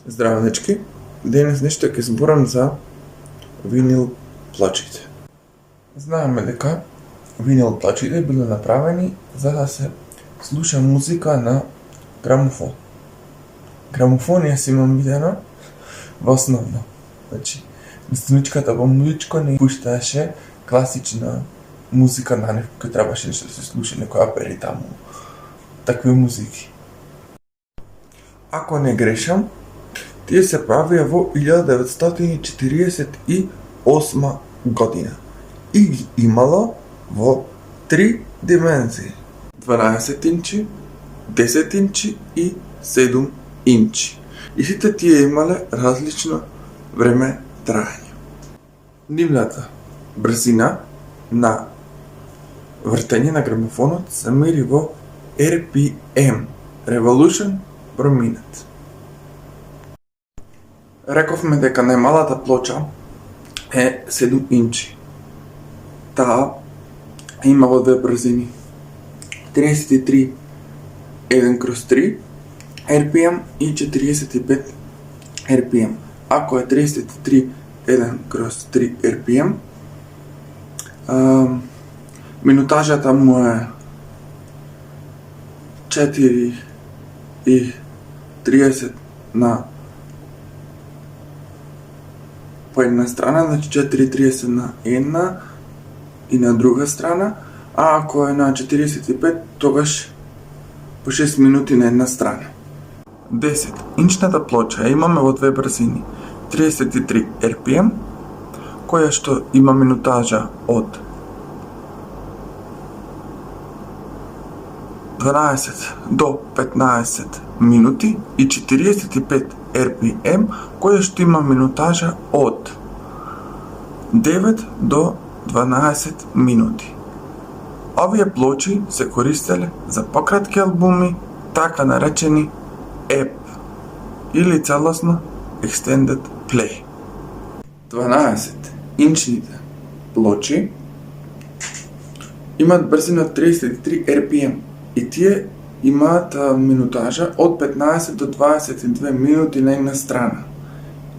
Здравнички! Денес нешто ќе зборам за винил плочите. Знаеме дека винил плочите биле направени за да се слуша музика на грамофон. Грамофон јас имам видено во основно. Значи, страничката во музичко не пушташе класична музика на некој кој требаше да се слуша некоја опери таму. Такви музики. Ако не грешам, тие се правија во 1948 година и ги имало во 3 димензии: 12 инчи, 10 инчи и 7 инчи. И сите тие имале различно време траење. Нивната брзина на вртење на грамофонот се мери во RPM, Revolution per Minute. Рековме дека најмалата плоча е 7 инчи. Таа има во две брзини: 33 1/3 RPM и 45 RPM. Ако е 33 1/3 RPM, минутажата му е 4:30 на по една страна, значи 4:30 на една и на друга страна, а ако е на 45, тогаш по 6 минути на една страна. 10 инчната плоча ја имаме во две брзини: 33 RPM, која што има минутажа од 12 до 15 минути, и 45 RPM, која што има минутажа од 9 до 12 минути. Овие плочи се користеле за пократки албуми, така наречени EP или целосно Extended Play. 12 инчните плочи имаат брзина 33 RPM и тие имаат минутажа од 15 до 22 минути на една страна.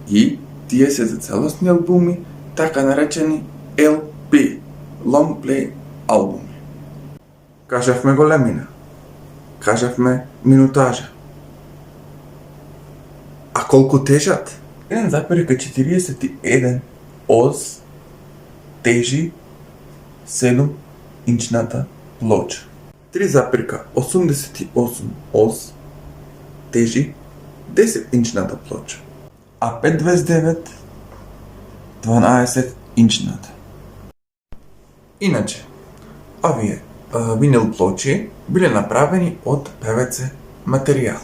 И тие се за целосни албуми, така наречени LP, Long Play албуми. Кажавме големина, кажавме минутажа. А колку тежат? 1,41 оз тежи 7 инчната плоча. 3,88 оз тежи 10 инчната плоча, а 5,29 12 инчната. Иначе, овие винил плочи биле направени од ПВЦ материјал.